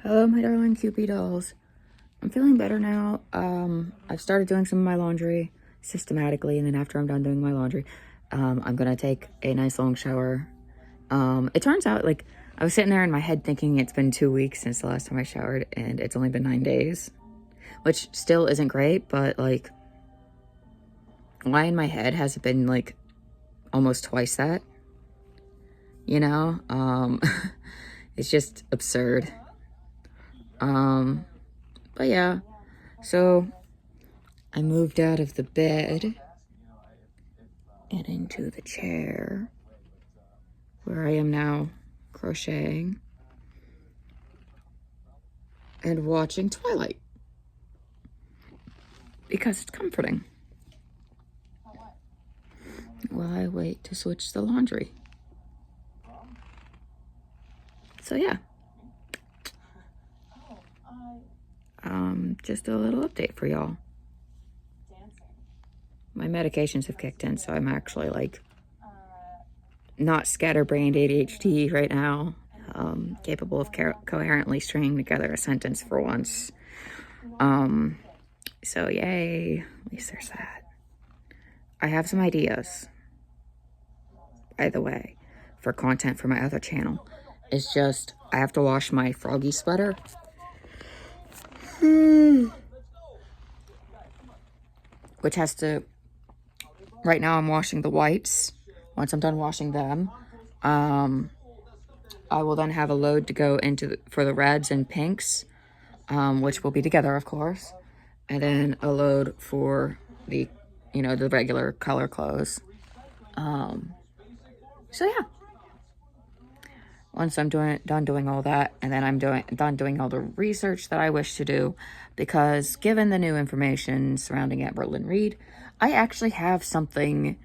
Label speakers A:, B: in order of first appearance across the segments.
A: Hello, my darling Kewpie dolls. I'm feeling better now. I've started doing some of my laundry systematically, and then after I'm done doing my laundry, I'm gonna take a nice long shower. It turns out, like, I was sitting there in my head thinking it's been 2 weeks since the last time I showered, and it's only been 9 days, which still isn't great, but, like, why in my head has it been, like, almost twice that? You know? It's just absurd. But yeah, so I moved out of the bed and into the chair where I am now crocheting and watching Twilight because it's comforting while I wait to switch the laundry. So yeah. Just a little update for y'all. My medications have kicked in, so I'm actually, like, not scatterbrained ADHD right now. Capable of coherently stringing together a sentence for once. So yay, at least there's that. I have some ideas, by the way, for content for my other channel. It's just, I have to wash my froggy sweater. Which has to, right now I'm washing the whites. Once I'm done washing them, I will then have a load to go into for the reds and pinks, which will be together, of course. And then a load for the, the regular color clothes. So yeah. Once I'm done doing all that, and then I'm done doing all the research that I wish to do, because given the new information surrounding Amberlynn Reid, I actually have something.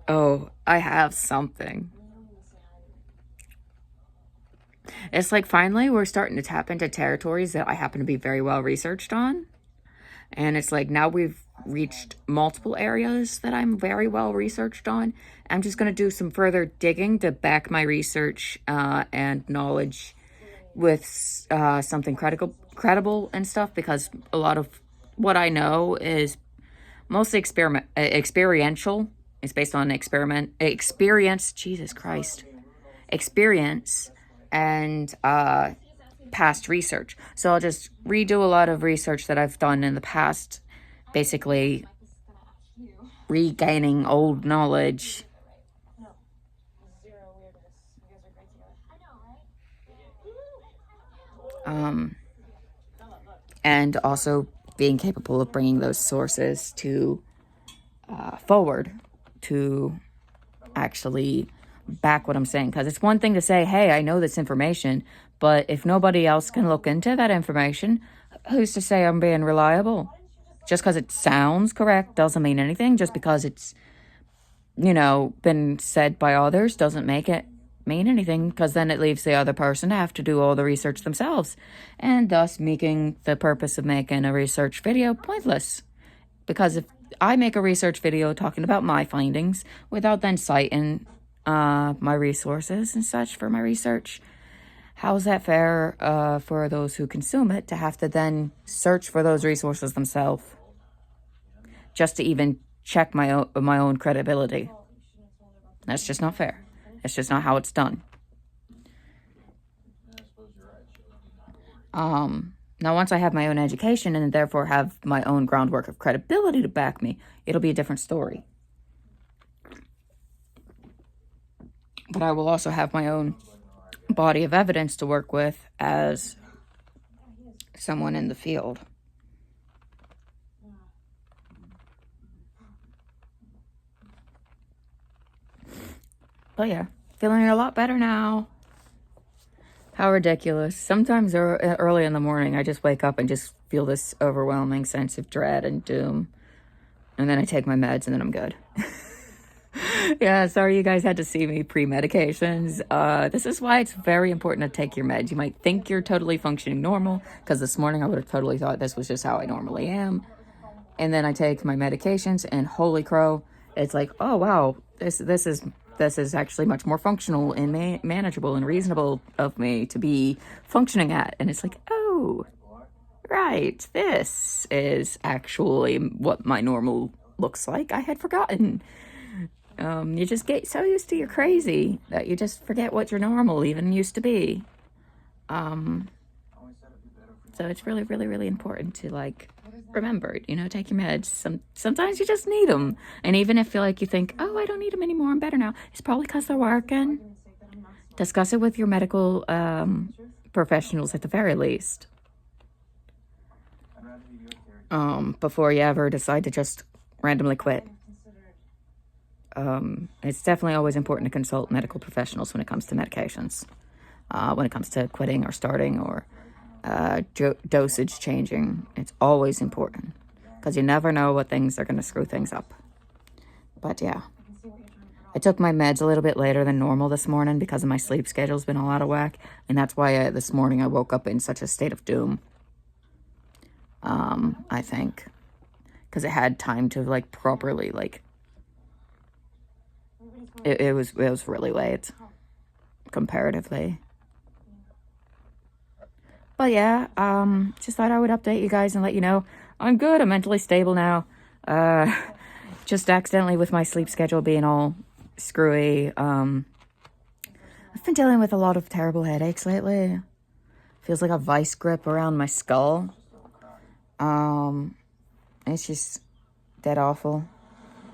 A: Oh, I have something. It's like finally we're starting to tap into territories that I happen to be very well researched on. And it's like now we've reached multiple areas that I'm very well researched on. I'm just going to do some further digging to back my research and knowledge with something credible and stuff, because a lot of what I know is mostly experiential. It's based on experience, Jesus Christ, experience and past research. So I'll just redo a lot of research that I've done in the past, basically regaining old knowledge. And also being capable of bringing those sources to forward to actually back what I'm saying. Because it's one thing to say, hey, I know this information, but if nobody else can look into that information, who's to say I'm being reliable? Just because it sounds correct doesn't mean anything. Just because it's, been said by others doesn't make it mean anything, because then it leaves the other person to have to do all the research themselves, and thus making the purpose of making a research video pointless. Because if I make a research video talking about my findings without then citing my resources and such for my research, how is that fair for those who consume it to have to then search for those resources themselves just to even check my own credibility? That's just not fair. It's just not how it's done. Now, once I have my own education and therefore have my own groundwork of credibility to back me, it'll be a different story. But I will also have my own body of evidence to work with as someone in the field. But yeah, feeling a lot better now. How ridiculous. Sometimes early in the morning, I just wake up and just feel this overwhelming sense of dread and doom. And then I take my meds and then I'm good. Yeah, sorry you guys had to see me pre-medications. This is why it's very important to take your meds. You might think you're totally functioning normal, because this morning I would have totally thought this was just how I normally am. And then I take my medications and holy crow, it's like, oh wow, this is this is actually much more functional and manageable and reasonable of me to be functioning at. And it's like, oh, right, this is actually what my normal looks like. I had forgotten. You just get so used to your crazy that you just forget what your normal even used to be. So it's really, really, really important to like remember, take your meds. Sometimes you just need them. And even if you think, oh, I don't need them anymore, I'm better now, it's probably because they're working. Discuss it with your medical professionals at the very least. Before you ever decide to just randomly quit. It's definitely always important to consult medical professionals when it comes to medications. When it comes to quitting or starting or dosage changing, it's always important because you never know what things are going to screw things up. But yeah, I took my meds a little bit later than normal this morning because of my sleep schedule's been all out of whack, and that's why this morning I woke up in such a state of doom. I think because it had time to like properly like it was really late comparatively. But yeah, just thought I would update you guys and let you know I'm good. I'm mentally stable now. Just accidentally with my sleep schedule being all screwy. I've been dealing with a lot of terrible headaches lately. Feels like a vice grip around my skull. It's just dead awful.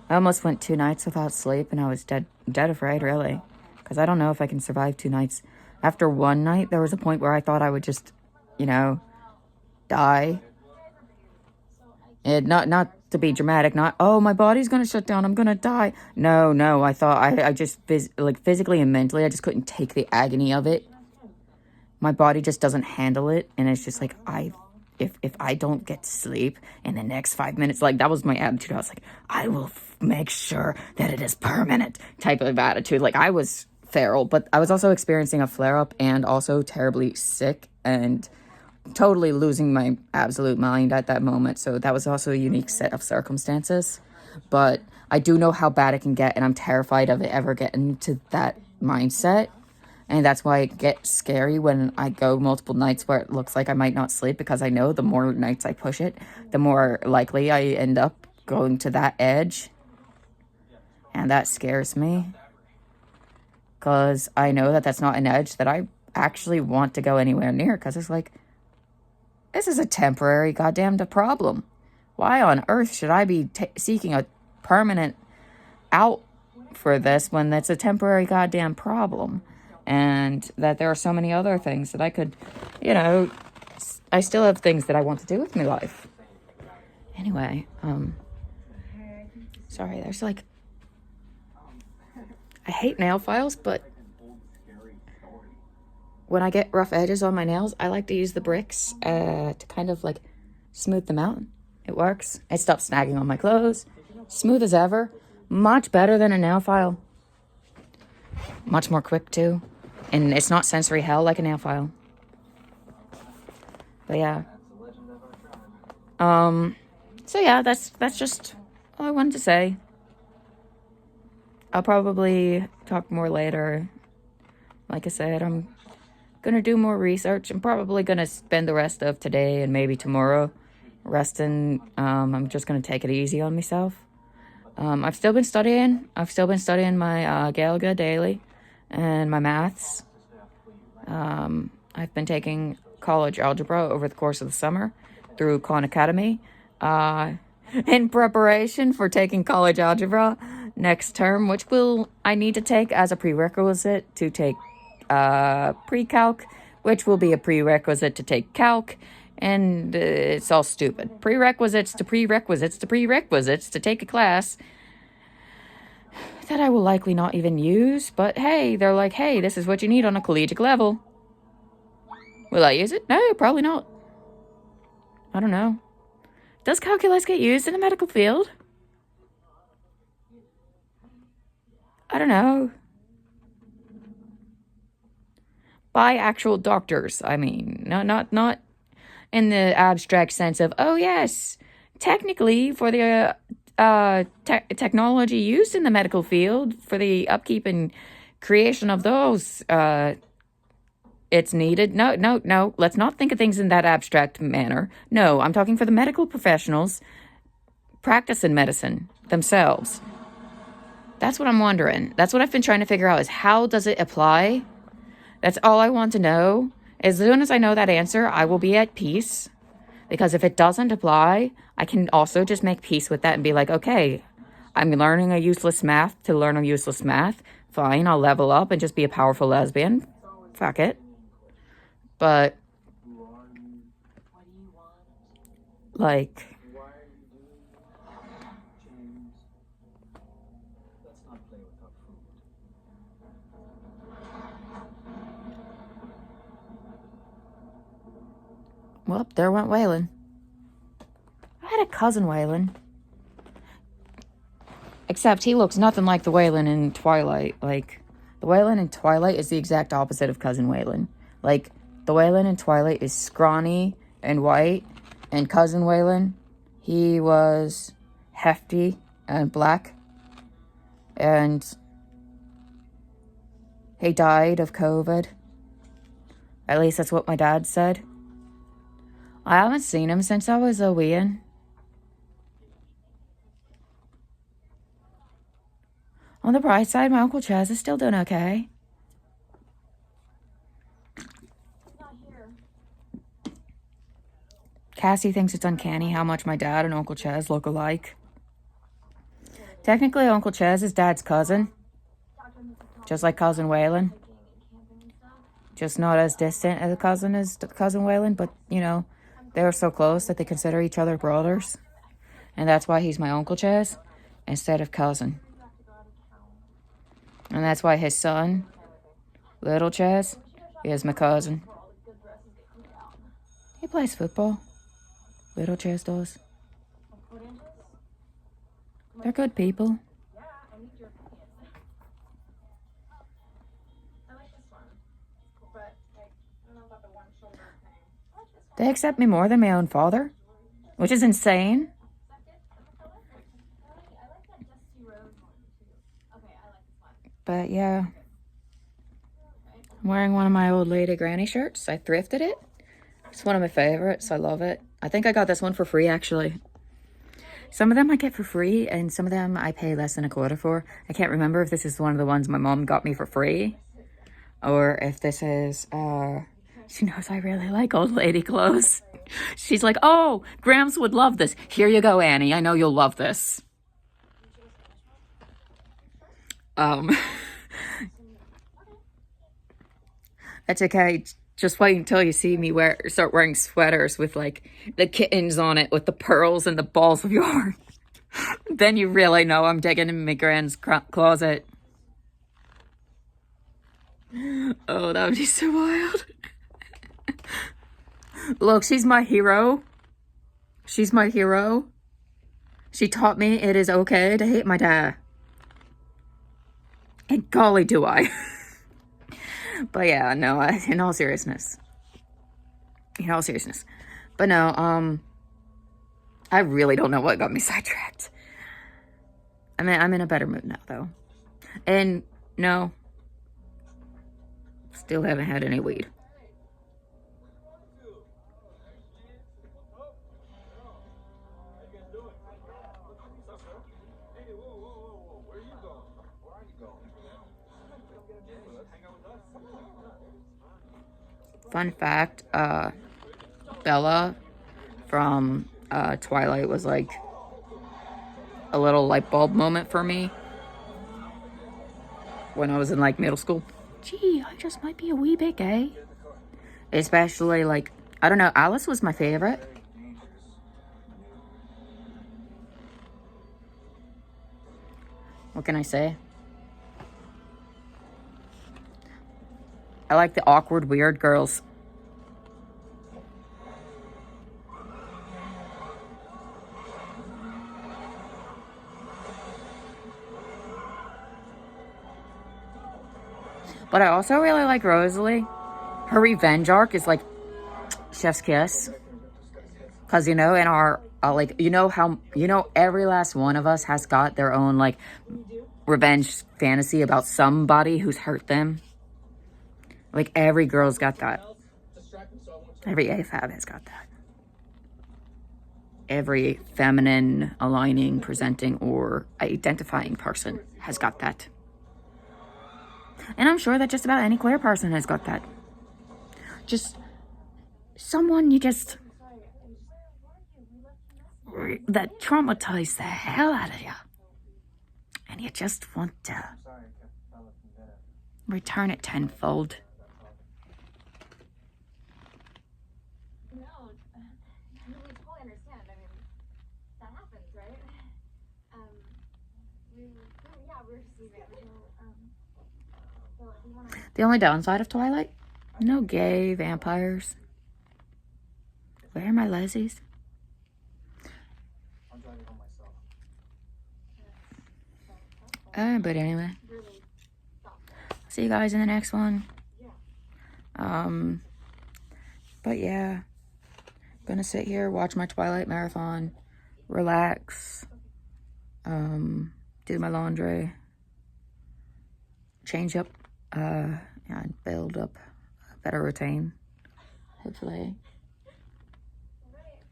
A: I almost went 2 nights without sleep, and I was dead afraid, really, because I don't know if I can survive 2 nights. After one night, there was a point where I thought I would just, die. And not to be dramatic, not, oh, my body's gonna shut down, I'm gonna die. No, I thought I just physically and mentally, I just couldn't take the agony of it. My body just doesn't handle it, and it's just like, if I don't get sleep in the next 5 minutes, like that was my attitude. I was like, I will make sure that it is permanent type of attitude. Like I was feral, but I was also experiencing a flare-up and also terribly sick and totally losing my absolute mind at that moment. So that was also a unique set of circumstances. But I do know how bad it can get, and I'm terrified of it ever getting to that mindset. And that's why it gets scary when I go multiple nights where it looks like I might not sleep, because I know the more nights I push it, the more likely I end up going to that edge. And that scares me, because I know that that's not an edge that I actually want to go anywhere near, because it's like, this is a temporary goddamn problem. Why on earth should I be seeking a permanent out for this when that's a temporary goddamn problem? And that there are so many other things that I could, I still have things that I want to do with my life. Anyway, sorry, there's like, I hate nail files, but when I get rough edges on my nails, I like to use the bricks to kind of like smooth them out. It works. It stops snagging on my clothes. Smooth as ever. Much better than a nail file. Much more quick too. And it's not sensory hell like a nail file. But yeah. So yeah, that's just all I wanted to say. I'll probably talk more later. Like I said, I'm gonna do more research. I'm probably gonna spend the rest of today and maybe tomorrow resting. I'm just gonna take it easy on myself. I've still been studying. my Gaelga daily and my maths. I've been taking college algebra over the course of the summer through Khan Academy. In preparation for taking college algebra next term, which I need to take as a prerequisite to take pre-calc, which will be a prerequisite to take calc, and it's all stupid. Prerequisites to take a class that I will likely not even use, but hey, they're like, hey, this is what you need on a collegiate level. Will I use it? No, probably not. I don't know. Does calculus get used in the medical field? I don't know. By actual doctors, I mean. Not in the abstract sense of, oh yes, technically for the technology used in the medical field for the upkeep and creation of those, it's needed. No, no, no. Let's not think of things in that abstract manner. No, I'm talking for the medical professionals practicing medicine themselves. That's what I'm wondering. That's what I've been trying to figure out is how does it apply? That's all I want to know. As soon as I know that answer, I will be at peace. Because if it doesn't apply, I can also just make peace with that and be like, okay, I'm learning a useless math to learn a useless math. Fine, I'll level up and just be a powerful lesbian. Fuck it. But, like, well, there went Waylon. I had a cousin Waylon. Except he looks nothing like the Waylon in Twilight. Like, the Waylon in Twilight is the exact opposite of cousin Waylon. Like, the Waylon in Twilight is scrawny and white. And cousin Waylon, he was hefty and black. And he died of COVID. At least that's what my dad said. I haven't seen him since I was a weein'. On the bright side, my Uncle Chaz is still doing okay. Cassie thinks it's uncanny how much my dad and Uncle Chaz look alike. Technically, Uncle Chaz is Dad's cousin. Just like cousin Waylon. Just not as distant as cousin Waylon, but, you know, they're so close that they consider each other brothers. And that's why he's my Uncle Chaz instead of cousin. And that's why his son, Little Chaz, is my cousin. He plays football. Little Chaz does. They're good people. They accept me more than my own father, which is insane. But yeah, I'm wearing one of my old lady granny shirts. I thrifted it. It's one of my favorites. I love it. I think I got this one for free, actually. Some of them I get for free, and some of them I pay less than a quarter for. I can't remember if this is one of the ones my mom got me for free, or if this is, she knows I really like old lady clothes. She's like, oh, Gramps would love this. Here you go, Annie. I know you'll love this. That's okay. Just wait until you see me start wearing sweaters with like the kittens on it with the pearls and the balls of yarn. Then you really know I'm digging in my grand's closet. Oh, that would be so wild. Look, she's my hero. She's my hero. She taught me it is okay to hate my dad. And golly, do I. But yeah, no, in all seriousness. But no, I really don't know what got me sidetracked. I mean, I'm in a better mood now, though. And no, still haven't had any weed. Fun fact, Bella from Twilight was like a little light bulb moment for me when I was in like middle school. Gee, I just might be a wee bit gay. Especially like, I don't know, Alice was my favorite. What can I say? I like the awkward, weird girls. But I also really like Rosalie. Her revenge arc is like chef's kiss. Because, you know, in our like, you know how, you know, every last one of us has got their own, like, revenge fantasy about somebody who's hurt them. Like, every girl's got that. Every AFAB has got that. Every feminine, aligning, presenting, or identifying person has got that. And I'm sure that just about any queer person has got that. Just someone you just... that traumatized the hell out of you. And you just want to return it tenfold.
B: No, we totally understand. I mean, that happens, right? We were just leaving.
A: The only downside of Twilight? No gay vampires. Where are my lesbies? But anyway, see you guys in the next one. But yeah, gonna sit here, watch my Twilight marathon, relax, do my laundry, change up, and build up a better routine, hopefully,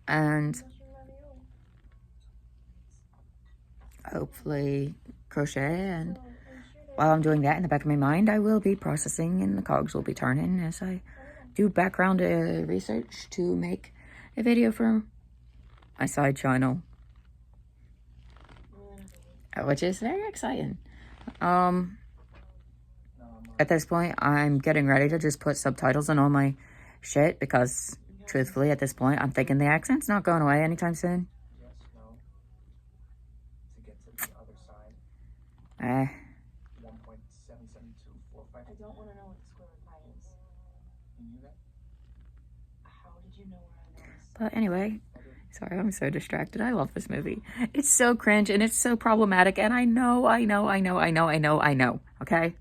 A: and hopefully crochet. And while I'm doing that, in the back of my mind, I will be processing and the cogs will be turning as I do background research to make a video for my side channel, which is very exciting. At this point, I'm getting ready to just put subtitles on all my shit because, truthfully, at this point, I'm thinking the accent's not going away anytime soon.
B: I don't want to know what the square root of pi is. You knew that? How did you know where I was?
A: But anyway, sorry, I'm so distracted. I love this movie. It's so cringe and it's so problematic, and I know, okay?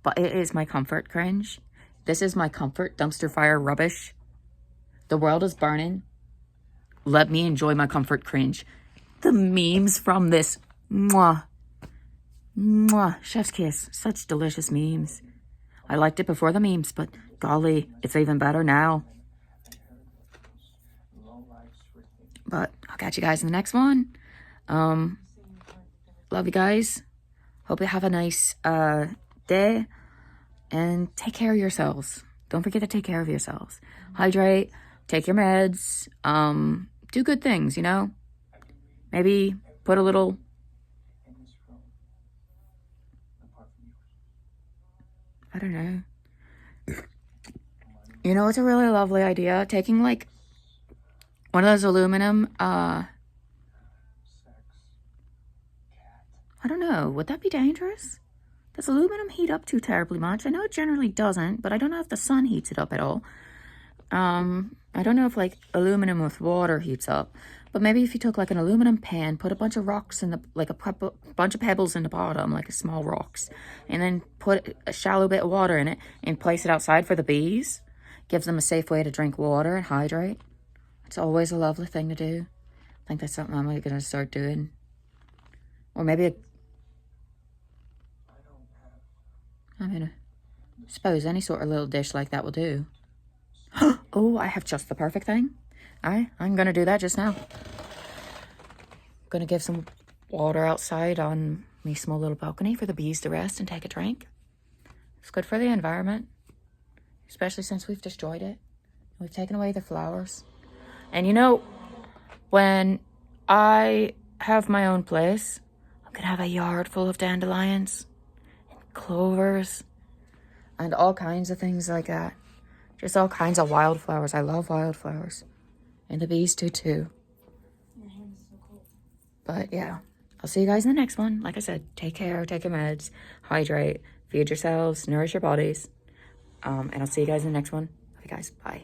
A: But it is my comfort cringe. This is my comfort dumpster fire rubbish. The world is burning. Let me enjoy my comfort cringe. The memes from this, mwah, chef's kiss. Such delicious memes. I liked it before the memes, but golly, it's even better now. But I'll catch you guys in the next one. Love you guys. Hope you have a nice day. And take care of yourselves. Don't forget to take care of yourselves. Hydrate. Take your meds. Do good things, you know? Maybe put a little... I don't know. You know, it's a really lovely idea. Taking, like, one of those aluminum, I don't know. Would that be dangerous? Does aluminum heat up too terribly much? I know it generally doesn't, but I don't know if the sun heats it up at all. I don't know if, like, aluminum with water heats up. But maybe if you took, like, an aluminum pan, put a bunch of rocks in the, like, a bunch of pebbles in the bottom, like, small rocks, and then put a shallow bit of water in it and place it outside for the bees. Gives them a safe way to drink water and hydrate. It's always a lovely thing to do. I think that's something I'm going to start doing. Or maybe I mean, I suppose any sort of little dish like that will do. Oh, I have just the perfect thing. Alright, I'm going to do that just now. Going to give some water outside on my small little balcony for the bees to rest and take a drink. It's good for the environment. Especially since we've destroyed it. We've taken away the flowers. And you know, when I have my own place, I'm going to have a yard full of dandelions and clovers and all kinds of things like that. Just all kinds of wildflowers. I love wildflowers. And the bees do too.
B: Your hand is so cold.
A: But yeah, I'll see you guys in the next one. Like I said, take care, take your meds, hydrate, feed yourselves, nourish your bodies. And I'll see you guys in the next one. Love you guys. Bye.